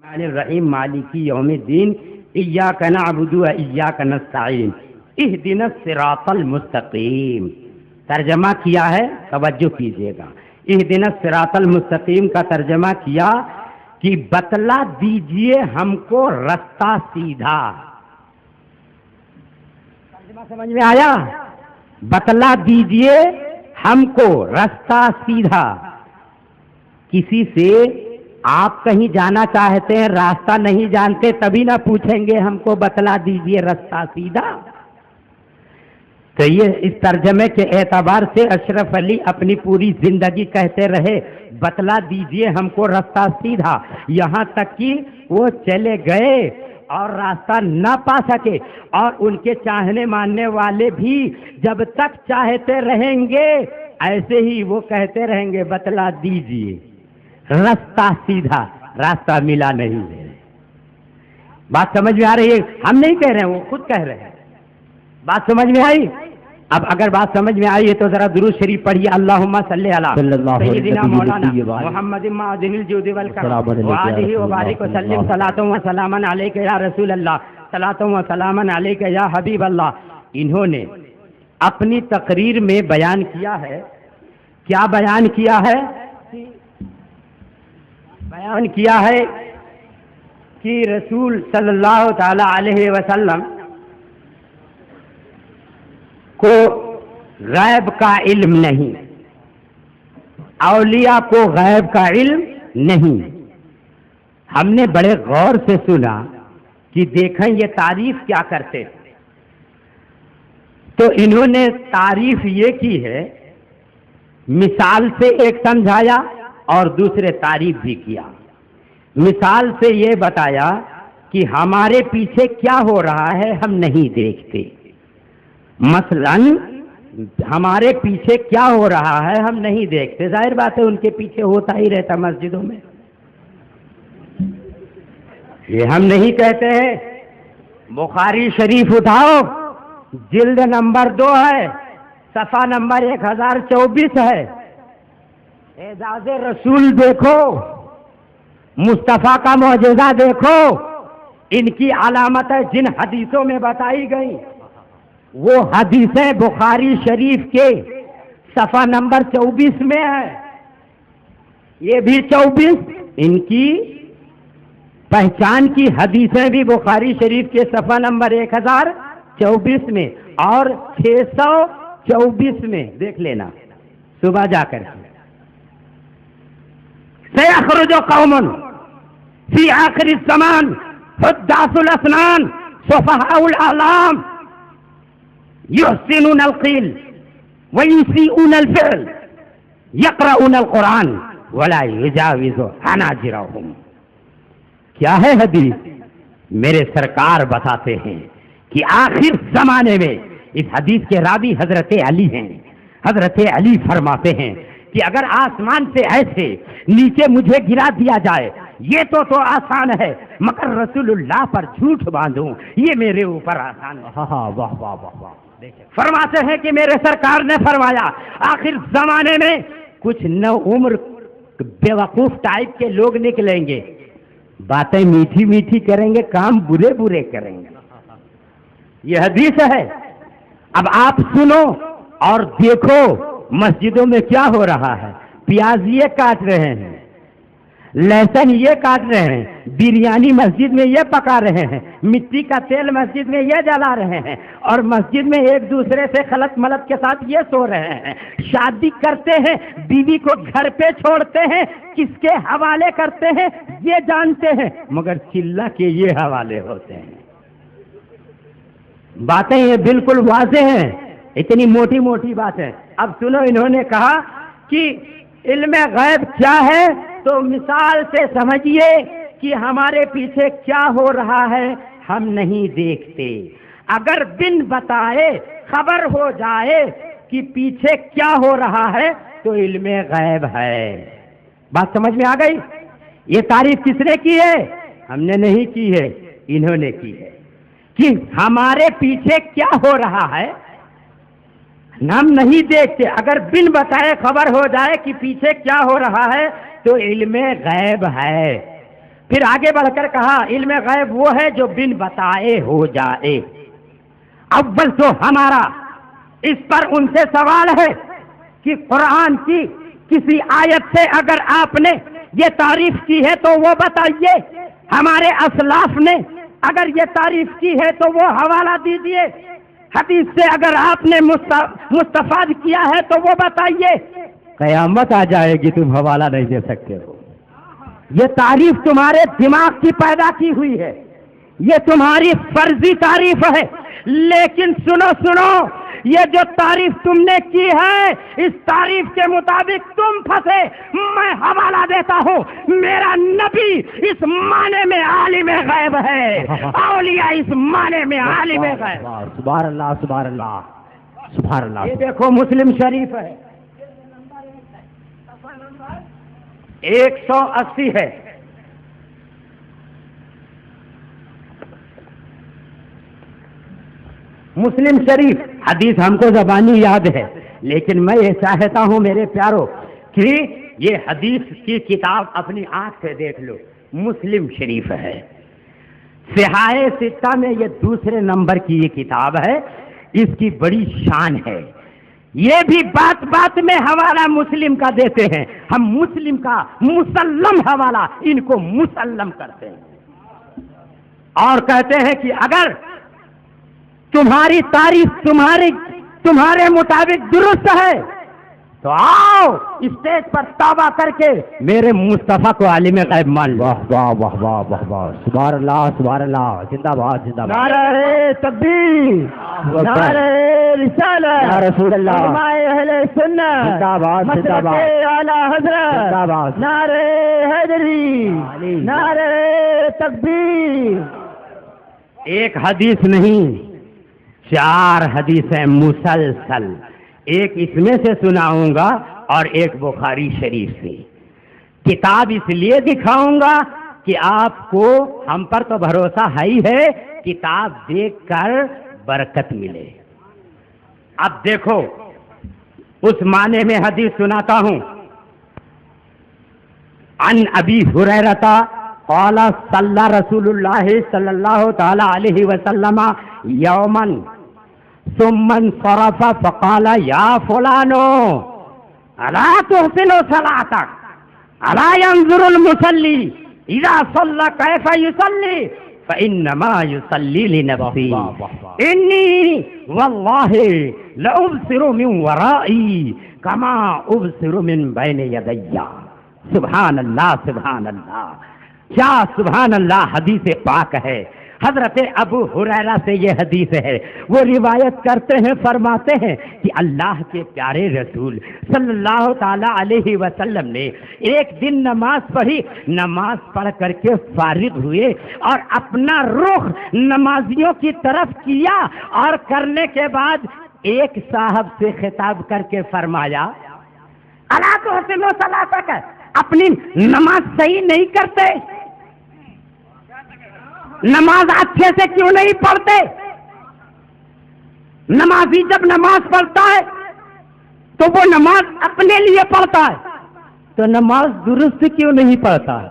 الرحمن الرحیم مالکی یوم الدین ایاک نعبد و ایاک نستعین اہدنا الصراط المستقیم. ترجمہ کیا ہے، توجہ کیجیے گا. اہدنا الصراط المستقیم کا ترجمہ کیا کہ بتلا دیجئے ہم کو رستہ سیدھا. ترجمہ سمجھ میں آیا؟ بتلا دیجئے ہم کو رستہ سیدھا. کسی سے آپ کہیں جانا چاہتے ہیں، راستہ نہیں جانتے، تبھی نہ پوچھیں گے ہم کو بتلا دیجئے رستہ سیدھا. تو یہ اس ترجمے کے اعتبار سے اشرف علی اپنی پوری زندگی کہتے رہے بتلا دیجئے ہم کو رستہ سیدھا، یہاں تک کہ وہ چلے گئے اور راستہ نہ پا سکے، اور ان کے چاہنے ماننے والے بھی جب تک چاہتے رہیں گے ایسے ہی وہ کہتے رہیں گے بتلا دیجئے رستہ سیدھا. راستہ ملا نہیں ہے. بات سمجھ میں آ رہی ہے؟ ہم نہیں کہہ رہے ہیں، وہ خود کہہ رہے ہیں. بات سمجھ میں آئی؟ اب اگر بات سمجھ میں آئی ہے تو ذرا درود شریف پڑھیے. اللہم صلی علی سیدنا مولانا محمد معدن الجود والکرم وآلہ وبارک وسلم صلاۃ و سلاما علیک یا رسول اللہ، صلاۃ و سلاما علیک یا حبیب اللہ. انہوں نے اپنی تقریر میں بیان کیا ہے، کیا بیان کیا ہے؟ بیان کیا ہے کہ رسول صلی اللہ تعالی علیہ وسلم کو غیب کا علم نہیں، اولیاء کو غیب کا علم نہیں. ہم نے بڑے غور سے سنا کہ دیکھیں یہ تعریف کیا کرتے، تو انہوں نے تعریف یہ کی ہے، مثال سے ایک سمجھایا اور دوسرے تعریف بھی کیا. مثال سے یہ بتایا کہ ہمارے پیچھے کیا ہو رہا ہے ہم نہیں دیکھتے. مثلا ہمارے پیچھے کیا ہو رہا ہے ہم نہیں دیکھتے. ظاہر بات ہے ان کے پیچھے ہوتا ہی رہتا مسجدوں میں، یہ ہم نہیں کہتے ہیں. بخاری شریف اٹھاؤ، جلد نمبر 2 ہے، صفحہ نمبر 1024 ہے. اعزاز رسول دیکھو، مصطفیٰ کا معجزہ دیکھو، ان کی علامتیں جن حدیثوں میں بتائی گئی وہ حدیثیں بخاری شریف کے صفحہ نمبر 24 میں ہے. یہ بھی 24 ان کی پہچان کی حدیثیں بھی بخاری شریف کے صفحہ نمبر 1024 میں اور 624 میں دیکھ لینا صبح جا کر. سيخرج قوم في آخر الزمان حداث الأسنان سفهاء الأعلام يحسنون القيل ويسيئون الفعل يقرؤون القرآن ولا يجاوز حناجرهم. کیا ہے حدیث؟ میرے سرکار بتاتے ہیں کہ آخر زمانے میں، اس حدیث کے راوی حضرت علی ہیں، حضرت علی فرماتے ہیں کہ اگر آسمان سے ایسے نیچے مجھے گرا دیا جائے یہ تو آسان ہے، مگر رسول اللہ پر جھوٹ باندھوں یہ میرے اوپر آسان ہے. واہ واہ واہ واہ. فرماتے ہیں کہ میرے سرکار نے فرمایا آخر زمانے میں کچھ نو عمر بیوقوف ٹائپ کے لوگ نکلیں گے، باتیں میٹھی میٹھی کریں گے، کام برے برے کریں گے. یہ حدیث ہے. اب آپ سنو اور دیکھو مسجدوں میں کیا ہو رہا ہے. پیاز یہ کاٹ رہے ہیں، لہسن یہ کاٹ رہے ہیں، بریانی مسجد میں یہ پکا رہے ہیں، مٹی کا تیل مسجد میں یہ جلا رہے ہیں، اور مسجد میں ایک دوسرے سے خلط ملط کے ساتھ یہ سو رہے ہیں. شادی کرتے ہیں، بیوی کو گھر پہ چھوڑتے ہیں، کس کے حوالے کرتے ہیں یہ جانتے ہیں، مگر چلا کے یہ حوالے ہوتے ہیں. باتیں یہ بالکل واضح ہیں، اتنی موٹی موٹی باتیں. اب سنو، انہوں نے کہا کہ علم غیب کیا ہے، تو مثال سے سمجھیے کہ ہمارے پیچھے کیا ہو رہا ہے ہم نہیں دیکھتے. اگر بن بتائے خبر ہو جائے کہ پیچھے کیا ہو رہا ہے تو علم غیب ہے. بات سمجھ میں آ گئی؟ یہ تعریف کس نے کی ہے؟ ہم نے نہیں کی ہے، انہوں نے کی ہے کہ ہمارے پیچھے کیا ہو رہا ہے ہم نہیں دیکھتے. اگر بن بتائے خبر ہو جائے کہ پیچھے کیا ہو رہا ہے تو علم غیب ہے. پھر آگے بڑھ کر کہا علم غیب وہ ہے جو بن بتائے ہو جائے. اول تو ہمارا اس پر ان سے سوال ہے کہ قرآن کی کسی آیت سے اگر آپ نے یہ تعریف کی ہے تو وہ بتائیے. ہمارے اسلاف نے اگر یہ تعریف کی ہے تو وہ حوالہ دیجیے. حدیث سے اگر آپ نے مستفاد کیا ہے تو وہ بتائیے. قیامت آ جائے گی تم حوالہ نہیں دے سکتے ہو. یہ تعریف تمہارے دماغ کی پیدا کی ہوئی ہے, یہ تمہاری فرضی تعریف ہے. لیکن سنو, یہ جو تعریف تم نے کی ہے اس تعریف کے مطابق تم پھنسے. میں حوالہ دیتا ہوں, میرا نبی اس معنی میں عالم غیب ہے, اولیاء اس معنی میں عالم غیب. سبحان اللہ, سبحان اللہ, سبحان اللہ. یہ دیکھو مسلم شریف ہے, 180 ہے. مسلم شریف حدیث ہم کو زبانی یاد ہے, لیکن میں یہ چاہتا ہوں میرے پیارو کہ یہ حدیث کی کتاب اپنی آنکھ سے دیکھ لو. مسلم شریف ہے, صحاح ستہ میں یہ دوسرے نمبر کی یہ کتاب ہے. اس کی بڑی شان ہے. یہ بھی بات بات میں حوالہ مسلم کا دیتے ہیں. ہم مسلم کا مسلم حوالہ ان کو مسلم کرتے ہیں اور کہتے ہیں کہ اگر تمہاری تعریف تمہارے مطابق درست ہے تو آؤ اسٹیج پر توبہ کر کے میرے مصطفیٰ کو عالم غیب مان لو. واہ واہ واہ واہ واہ واہ, سبحان اللہ, سبحان اللہ, زندہ باد, زندہ باد. نعرہ تکبیر, نعرہ رسالت, یا رسول اللہ, علماء اہل سنت, زندہ باد, زندہ باد, اعلی حضرت, زندہ باد, نعرہ حیدری, نعرہ تکبیر. ایک حدیث نہیں, 4 حدیثیں مسلسل. ایک اس میں سے سناؤں گا اور ایک بخاری شریف سے. کتاب اس لیے دکھاؤں گا کہ آپ کو ہم پر تو بھروسہ ہے ہی ہے, کتاب دیکھ کر برکت ملے. اب دیکھو اس معنی میں حدیث سناتا ہوں. عن ابی ہریرہ قال صلی رسول اللہ صلی اللہ تعالی علیہ وسلم یوما ثم انصرف فقال یا فلانو الا تحسن صلاتک الا ينظر المصلی اذا صلى كيف يصلي فانما يصلي لنفسه انی والله لأبصر من ورائي كما أبصر من بين يدي. سبحان اللہ, سبحان اللہ, کیا سبحان اللہ حدیث پاک ہے. حضرت ابو ہریرہ سے یہ حدیث ہے. وہ روایت کرتے ہیں, فرماتے ہیں کہ اللہ کے پیارے رسول صلی اللہ تعالی علیہ وسلم نے ایک دن نماز پڑھی. نماز پڑھ کر کے فارغ ہوئے اور اپنا رخ نمازیوں کی طرف کیا اور کرنے کے بعد ایک صاحب سے خطاب کر کے فرمایا الا تحسن صلاتک, اپنی نماز صحیح نہیں کرتے, نماز اچھے سے کیوں نہیں پڑھتے؟ نمازی جب نماز پڑھتا ہے تو وہ نماز اپنے لیے پڑھتا ہے, تو نماز درست کیوں نہیں پڑھتا ہے,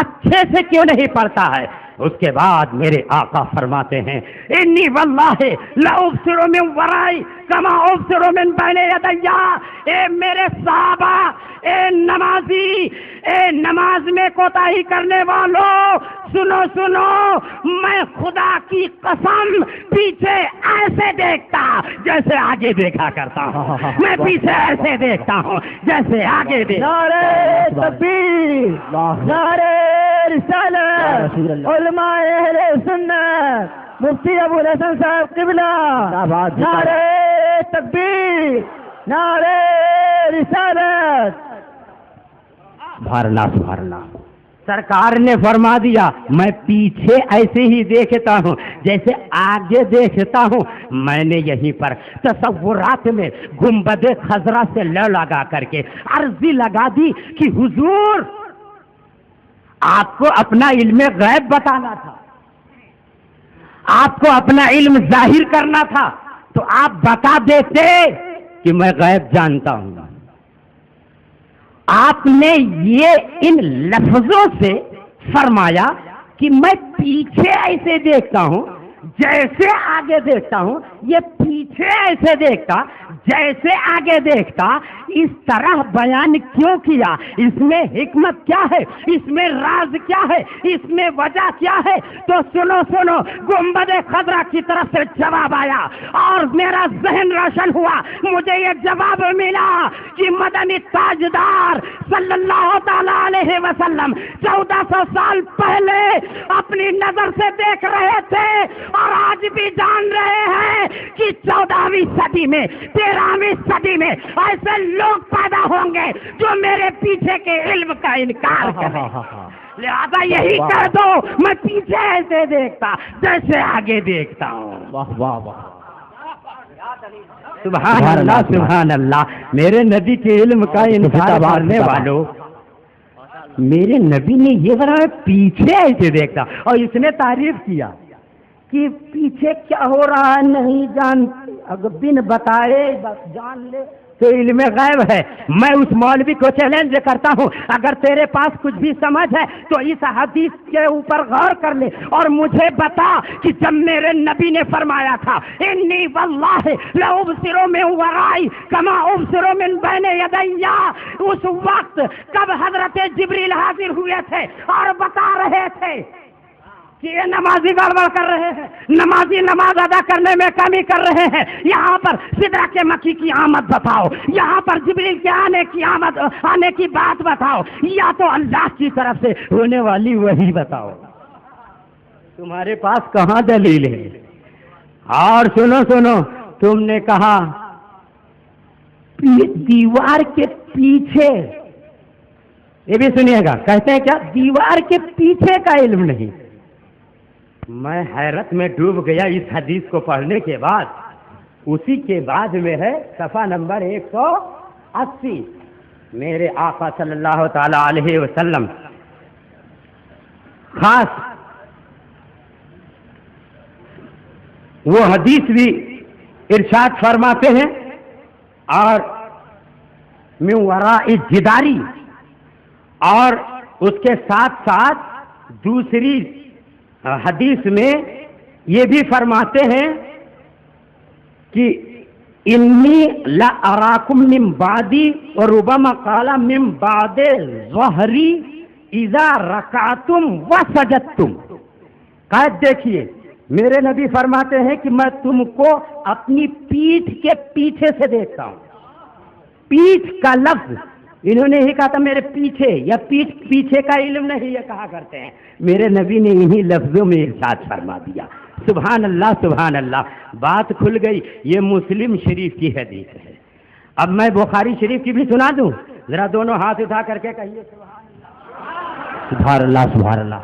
اچھے سے کیوں نہیں پڑھتا ہے؟ اس کے بعد میرے آقا فرماتے ہیں انی واللہ لأبصر من ورائی کما ابصر من بین یدی. اے میرے صحابہ, اے نمازی, اے نماز میں کوتاہی کرنے والوں, سنو, میں خدا کی قسم پیچھے ایسے دیکھتا جیسے آگے دیکھا کرتا ہوں, میں پیچھے ایسے دیکھتا ہوں جیسے آگے دیکھتا. نعرہ تکبیر, نعرہ رسالت, علماء اہل سنت, مفتی ابو الحسن صاحب قبلہ, نعرہ تکبیر, نعرہ رسالت. سبحان اللہ, سبحان اللہ. سرکار نے فرما دیا میں پیچھے ایسے ہی دیکھتا ہوں جیسے آگے دیکھتا ہوں. میں نے یہیں پر تصورات میں گنبد خضرا سے لگا کر کے عرضی لگا دی کہ حضور آپ کو اپنا علم غیب بتانا تھا, آپ کو اپنا علم ظاہر کرنا تھا, تو آپ بتا دیتے کہ میں غیب جانتا ہوں. آپ نے یہ ان لفظوں سے فرمایا کہ میں پیچھے ایسے دیکھتا ہوں جیسے آگے دیکھتا ہوں، یہ پیچھے ایسے دیکھتا جیسے آگے دیکھتا، اس طرح بیان کیوں کیا؟ اس میں حکمت کیا ہے؟ اس میں راز کیا ہے؟ اس میں وجہ کیا ہے؟ تو سنو گنبد خضرا کی طرف سے جواب آیا اور میرا ذہن روشن ہوا، مجھے یہ جواب ملا کہ مدنی تاجدار صلی اللہ تعالی علیہ وسلم 1400 سال پہلے اپنی نظر سے دیکھ رہے تھے اور آج بھی جان رہے ہیں کہ 14ویں صدی میں 13ویں صدی میں ایسے لوگ پیدا ہوں گے جو میرے پیچھے کے علم کا انکار کریں، لہذا یہی کر دو میں پیچھے ایسے دیکھتا جیسے آگے دیکھتا ہوں۔ واہ واہ واہ، سبحان اللہ سبحان اللہ۔ میرے نبی کے علم کا انکار کرنے والوں، میرے نبی نے یہ بنا پیچھے ایسے دیکھتا، اور اس نے تعریف کیا کہ پیچھے کیا ہو رہا ہے نہیں جانتے، اگر بن بتائے بس جان لے تو علم غیب ہے۔ میں اس مولوی کو چیلنج کرتا ہوں، اگر تیرے پاس کچھ بھی سمجھ ہے تو اس حدیث کے اوپر غور کر لے اور مجھے بتا کہ جب میرے نبی نے فرمایا تھا انی واللہ لأبصر من ورائی کما ابصر من بین یدی، اس وقت کب حضرت جبریل حاضر ہوئے تھے اور بتا رہے تھے کہ یہ نمازی گڑبڑ کر رہے ہیں، نمازی نماز ادا کرنے میں کمی کر رہے ہیں، یہاں پر سدرہ کے مکی کی آمد بتاؤ، یہاں پر جبریل کے آنے کی بات بتاؤ، یا تو اللہ کی طرف سے ہونے والی وہی بتاؤ۔ تمہارے پاس کہاں دلیل ہے؟ اور سنو تم نے کہا دیوار کے پیچھے، یہ بھی سنیے گا، کہتے ہیں کیا دیوار کے پیچھے کا علم نہیں؟ میں حیرت میں ڈوب گیا اس حدیث کو پڑھنے کے بعد۔ اسی کے بعد میں ہے صفحہ نمبر 180، میرے آقا صلی اللہ تعالی علیہ وسلم خاص وہ حدیث بھی ارشاد فرماتے ہیں، اور من وراء جداری، اور اس کے ساتھ ساتھ دوسری حدیث میں یہ بھی فرماتے ہیں کہ انی لاراکم من بعدی، اور ربما قال من بعد ظہری اذا رکعتم وسجدتم۔ قید دیکھیے، میرے نبی فرماتے ہیں کہ میں تم کو اپنی پیٹھ کے پیچھے سے دیکھتا ہوں۔ پیٹھ کا لفظ انہوں نے ہی کہا تھا میرے پیچھے، یا پیچھے کا علم نہیں یہ کہا کرتے ہیں، میرے نبی نے انہی لفظوں میں ارشاد فرما دیا۔ سبحان اللہ سبحان اللہ، بات کھل گئی۔ یہ مسلم شریف کی حدیث ہے۔ اب میں بخاری شریف کی بھی سنا دوں، ذرا دونوں ہاتھ اٹھا کر کے کہیے سبحان اللہ سبحان اللہ سبحان اللہ۔